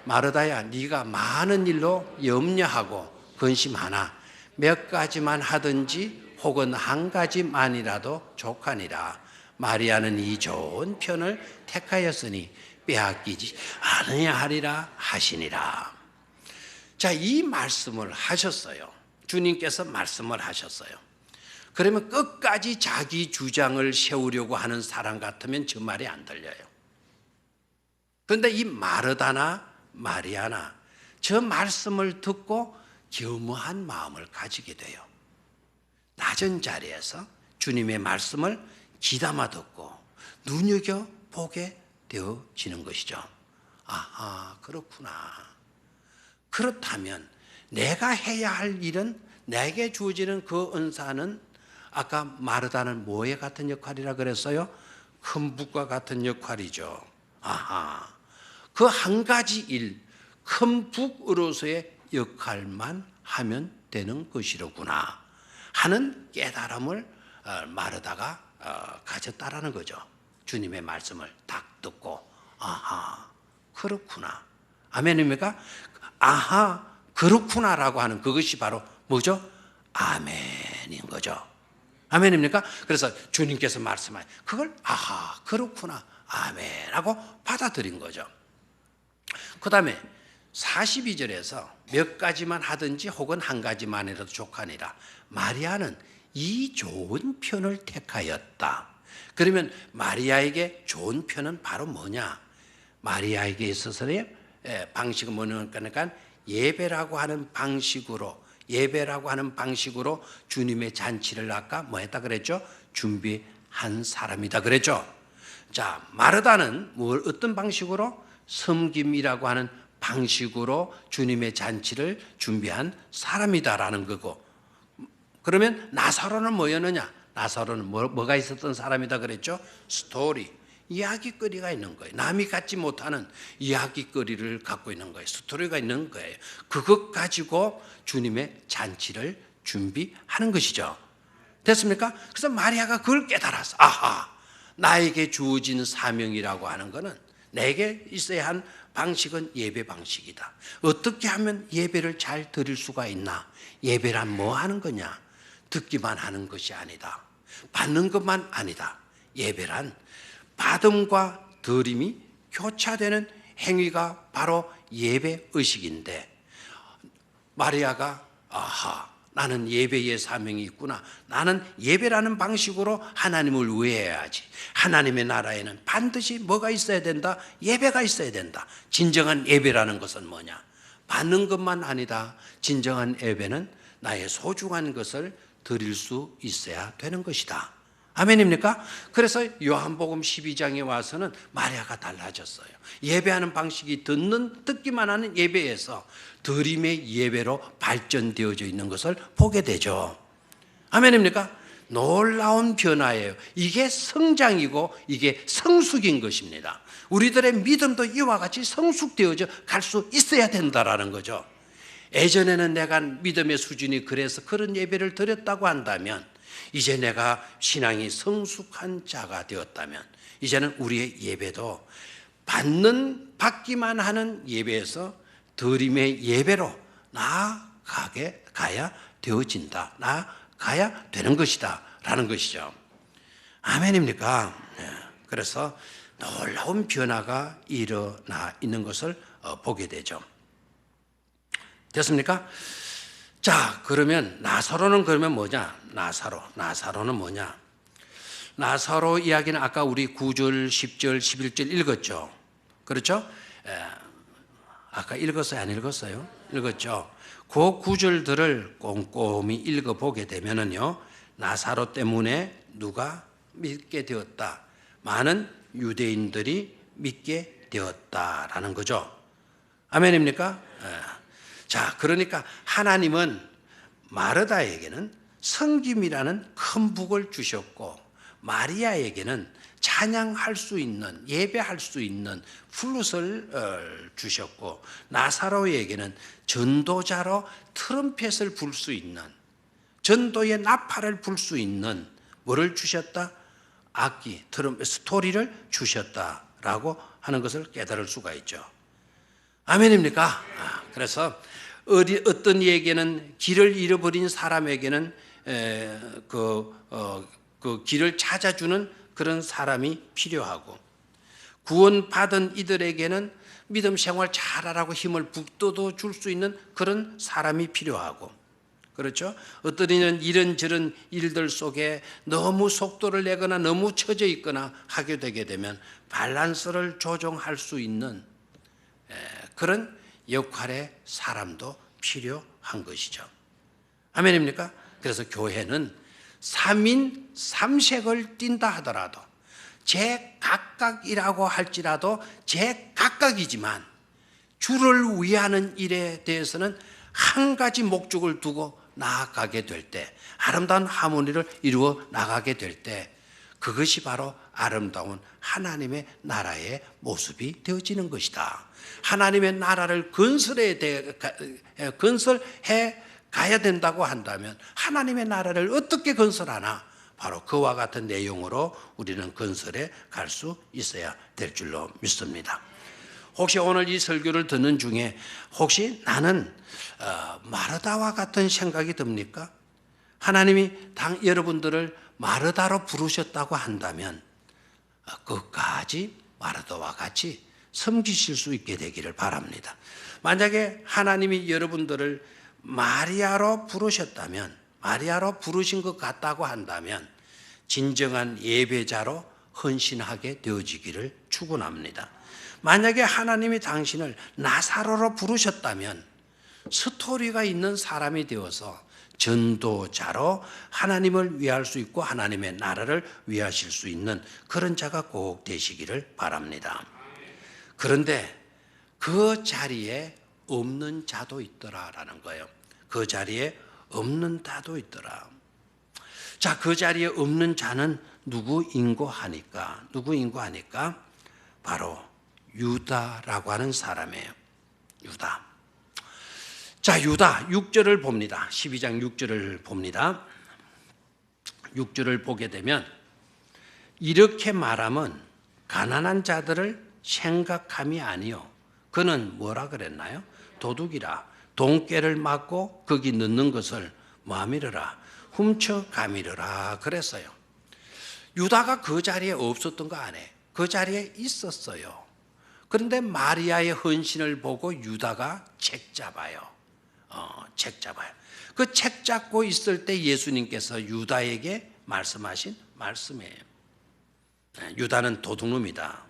마르다야 네가 많은 일로 염려하고 근심하나 몇 가지만 하든지 혹은 한 가지만이라도 족하니라. 마리아는 이 좋은 편을 택하였으니 빼앗기지 않으냐 하리라 하시니라. 자, 이 말씀을 하셨어요. 주님께서 말씀을 하셨어요. 그러면 끝까지 자기 주장을 세우려고 하는 사람 같으면 저 말이 안 들려요. 그런데 이 마르다나 마리아나 저 말씀을 듣고 겸허한 마음을 가지게 돼요. 낮은 자리에서 주님의 말씀을 귀담아 듣고 눈여겨보게 되어지는 것이죠. 아하, 그렇구나. 그렇다면 내가 해야 할 일은, 내게 주어지는 그 은사는 아까 마르다는 뭐에 같은 역할이라 그랬어요? 큰 북과 같은 역할이죠. 아하, 그 한 가지 일, 큰 북으로서의 역할만 하면 되는 것이로구나 하는 깨달음을 마르다가 가졌다라는 거죠. 주님의 말씀을 딱 듣고 아하, 그렇구나. 아멘입니까? 아하, 그렇구나라고 하는 그것이 바로 뭐죠? 아멘인 거죠. 아멘입니까? 그래서 주님께서 말씀하신 그걸 아하, 그렇구나, 아멘하고 받아들인 거죠. 그 다음에 42절에서 몇 가지만 하든지 혹은 한 가지만이라도 족하니라. 마리아는 이 좋은 편을 택하였다. 그러면 마리아에게 좋은 편은 바로 뭐냐? 마리아에게 있어서의 방식은 뭐냐니까 예배라고 하는 방식으로 주님의 잔치를 아까 뭐 했다 그랬죠? 준비한 사람이다 그랬죠? 자, 마르다는 어떤 방식으로? 섬김이라고 하는 방식으로 주님의 잔치를 준비한 사람이다라는 거고, 그러면 나사로는 뭐였느냐? 나사로는 뭐가 있었던 사람이다 그랬죠? 스토리, 이야기거리가 있는 거예요. 남이 갖지 못하는 이야기거리를 갖고 있는 거예요. 스토리가 있는 거예요. 그것 가지고 주님의 잔치를 준비하는 것이죠. 됐습니까? 그래서 마리아가 그걸 깨달았어. 아하, 나에게 주어진 사명이라고 하는 것은 내게 있어야 한 방식은 예배 방식이다. 어떻게 하면 예배를 잘 드릴 수가 있나? 예배란 뭐 하는 거냐? 듣기만 하는 것이 아니다. 받는 것만 아니다. 예배란 받음과 드림이 교차되는 행위가 바로 예배 의식인데, 마리아가 아하, 나는 예배의 사명이 있구나. 나는 예배라는 방식으로 하나님을 위해야지. 하나님의 나라에는 반드시 뭐가 있어야 된다? 예배가 있어야 된다. 진정한 예배라는 것은 뭐냐? 받는 것만 아니다. 진정한 예배는 나의 소중한 것을 드릴 수 있어야 되는 것이다. 아멘입니까? 그래서 요한복음 12장에 와서는 마리아가 달라졌어요. 예배하는 방식이 듣기만 하는 예배에서 드림의 예배로 발전되어져 있는 것을 보게 되죠. 아멘입니까? 놀라운 변화예요. 이게 성장이고 이게 성숙인 것입니다. 우리들의 믿음도 이와 같이 성숙되어져 갈 수 있어야 된다라는 거죠. 예전에는 내가 믿음의 수준이 그래서 그런 예배를 드렸다고 한다면, 이제 내가 신앙이 성숙한 자가 되었다면, 이제는 우리의 예배도 받기만 하는 예배에서 드림의 예배로 나아가야 되어진다. 나아가야 되는 것이다 라는 것이죠. 아멘입니까? 그래서 놀라운 변화가 일어나 있는 것을 보게 되죠. 됐습니까? 자, 그러면 나사로는 그러면 뭐냐? 나사로는 뭐냐? 나사로 이야기는 아까 우리 9절, 10절, 11절 읽었죠? 그렇죠? 아까 읽었어요? 안 읽었어요? 읽었죠? 그 구절들을 꼼꼼히 읽어보게 되면은요, 나사로 때문에 누가 믿게 되었다? 많은 유대인들이 믿게 되었다라는 거죠. 아멘입니까? 자, 그러니까 하나님은 마르다에게는 섬김이라는 큰 복을 주셨고, 마리아에게는 찬양할 수 있는, 예배할 수 있는 플룻을 주셨고, 나사로에게는 전도자로 트럼펫을 불 수 있는, 전도의 나팔을 불 수 있는 뭐를 주셨다? 악기, 트럼펫, 스토리를 주셨다라고 하는 것을 깨달을 수가 있죠. 아멘입니까? 그래서 어떤 이에게는 길을 잃어버린 사람에게는 그 길을 찾아주는 그런 사람이 필요하고, 구원받은 이들에게는 믿음 생활 잘하라고 힘을 북돋워 줄 수 있는 그런 사람이 필요하고, 그렇죠? 어떤 이는 이런저런 일들 속에 너무 속도를 내거나 너무 처져 있거나 하게 되게 되면 밸런스를 조정할 수 있는 그런 역할의 사람도 필요한 것이죠. 아멘입니까? 그래서 교회는 3인 3색을 띈다 하더라도, 제각각이라고 할지라도 제각각이지만 주를 위하는 일에 대해서는 한 가지 목적을 두고 나아가게 될 때, 아름다운 하모니를 이루어 나가게 될 때, 그것이 바로 아름다운 하나님의 나라의 모습이 되어지는 것이다. 하나님의 나라를 건설해 가야 된다고 한다면 하나님의 나라를 어떻게 건설하나? 바로 그와 같은 내용으로 우리는 건설해 갈 수 있어야 될 줄로 믿습니다. 혹시 오늘 이 설교를 듣는 중에 혹시 나는 마르다와 같은 생각이 듭니까? 하나님이 여러분들을 마르다로 부르셨다고 한다면 끝까지 마르다와 같이 섬기실 수 있게 되기를 바랍니다. 만약에 하나님이 여러분들을 마리아로 부르셨다면, 마리아로 부르신 것 같다고 한다면 진정한 예배자로 헌신하게 되어지기를 축원합니다. 만약에 하나님이 당신을 나사로로 부르셨다면 스토리가 있는 사람이 되어서 전도자로 하나님을 위할 수 있고 하나님의 나라를 위하실 수 있는 그런 자가 꼭 되시기를 바랍니다. 그런데 그 자리에 없는 자도 있더라라는 거예요. 그 자리에 없는 자도 있더라. 자, 그 자리에 없는 자는 누구인고 하니까 바로 유다라고 하는 사람이에요. 유다. 자, 유다 6절을 봅니다. 12장 6절을 봅니다. 6절을 보게 되면 이렇게 말하면 가난한 자들을 생각함이 아니요. 그는 뭐라 그랬나요? 도둑이라 돈깨를 맞고 거기 넣는 것을 뭐하미르라 훔쳐 가미르라 그랬어요. 유다가 그 자리에 없었던 거 아니에요. 그 자리에 있었어요. 그런데 마리아의 헌신을 보고 유다가 책 잡아요. 책 잡아요. 그 책 잡고 있을 때 예수님께서 유다에게 말씀하신 말씀이에요. 유다는 도둑놈이다.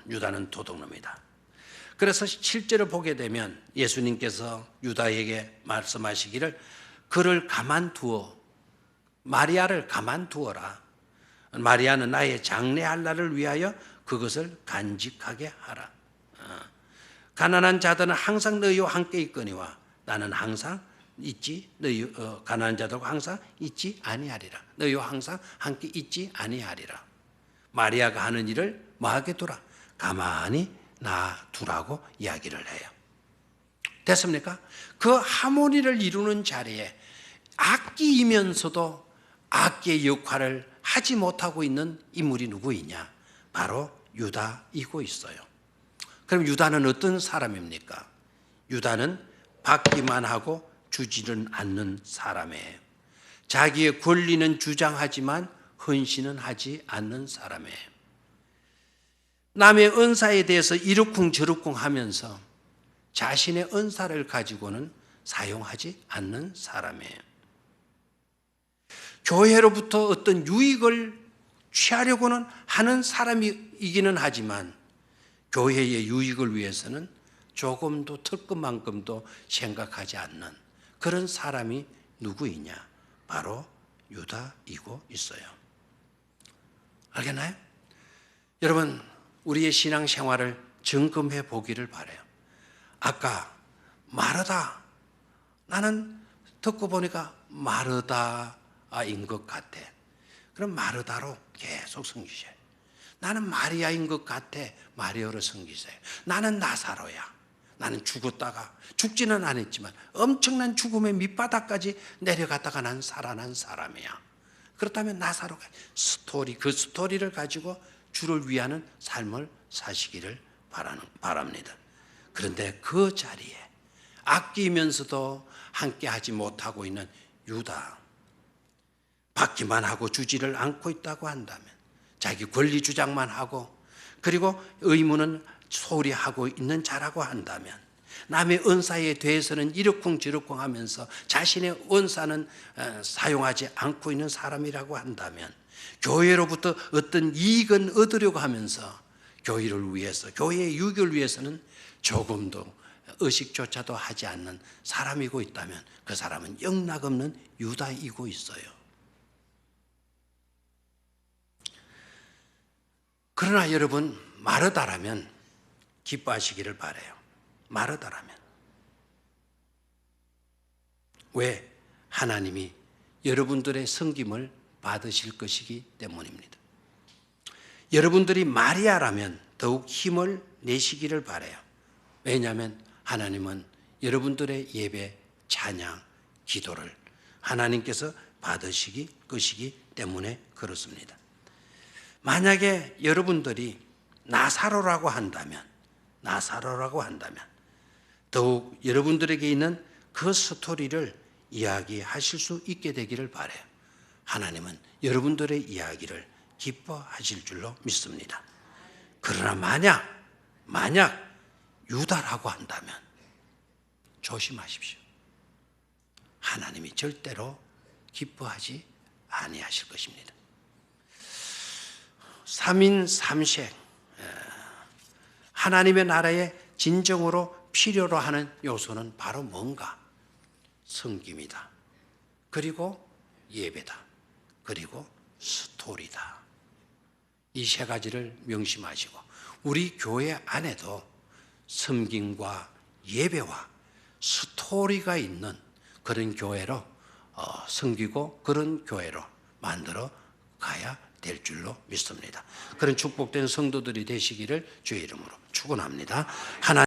유다는 도둑놈이다. 그래서 실제로 보게 되면 예수님께서 유다에게 말씀하시기를 그를 가만두어 마리아를 가만두어라. 마리아는 나의 장래할 날을 위하여 그것을 간직하게 하라. 가난한 자들은 항상 너희와 함께 있거니와 나는 항상 있지 가난한 자들과 항상 있지 아니하리라. 너희와 항상 함께 있지 아니하리라. 마리아가 하는 일을 뭐하게 두라? 가만히 놔두라고 이야기를 해요. 됐습니까? 그 하모니를 이루는 자리에 악기이면서도 악기의 역할을 하지 못하고 있는 인물이 누구이냐? 바로 유다이고 있어요. 그럼 유다는 어떤 사람입니까? 유다는 받기만 하고 주지는 않는 사람이에요. 자기의 권리는 주장하지만 헌신은 하지 않는 사람이에요. 남의 은사에 대해서 이러쿵저러쿵 하면서 자신의 은사를 가지고는 사용하지 않는 사람이에요. 교회로부터 어떤 유익을 취하려고는 하는 사람이기는 하지만 교회의 유익을 위해서는 조금도 털끝만큼도 생각하지 않는 그런 사람이 누구이냐? 바로 유다이고 있어요. 알겠나요? 여러분, 우리의 신앙생활을 점검해 보기를 바라요. 아까 마르다, 나는 듣고 보니까 마르다인 것 같아. 그럼 마르다로 계속 섬기세요. 나는 마리아인 것 같아. 마리아로 섬기세요. 나는 나사로야. 나는 죽지는 않았지만 엄청난 죽음의 밑바닥까지 내려갔다가 난 살아난 사람이야. 그렇다면 나사로가 그 스토리를 가지고 주를 위하는 삶을 사시기를 바랍니다. 그런데 그 자리에 아끼면서도 함께 하지 못하고 있는 유다, 받기만 하고 주지를 않고 있다고 한다면, 자기 권리 주장만 하고 그리고 의무는 소홀히 하고 있는 자라고 한다면, 남의 은사에 대해서는 이러쿵저러쿵 하면서 자신의 은사는 사용하지 않고 있는 사람이라고 한다면, 교회로부터 어떤 이익은 얻으려고 하면서 교회를 위해서, 교회의 유익을 위해서는 조금도 의식조차도 하지 않는 사람이고 있다면 그 사람은 영락없는 유다이고 있어요. 그러나 여러분, 마르다라면 기뻐하시기를 바라요. 마르다라면. 왜? 하나님이 여러분들의 섬김을 받으실 것이기 때문입니다. 여러분들이 마리아라면 더욱 힘을 내시기를 바라요. 왜냐하면 하나님은 여러분들의 예배, 찬양, 기도를 하나님께서 받으시기 것이기 때문에 그렇습니다. 만약에 여러분들이 나사로라고 한다면 더욱 여러분들에게 있는 그 스토리를 이야기하실 수 있게 되기를 바라요. 하나님은 여러분들의 이야기를 기뻐하실 줄로 믿습니다. 그러나 만약 유다라고 한다면 조심하십시오. 하나님이 절대로 기뻐하지 아니하실 것입니다. 3인 3색, 하나님의 나라에 진정으로 필요로 하는 요소는 바로 뭔가? 섬김이다. 그리고 예배다. 그리고 스토리다. 이 세 가지를 명심하시고 우리 교회 안에도 섬김과 예배와 스토리가 있는 그런 교회로 섬기고 그런 교회로 만들어 가야 될 줄로 믿습니다. 그런 축복된 성도들이 되시기를 주의 이름으로 축원합니다. 하나님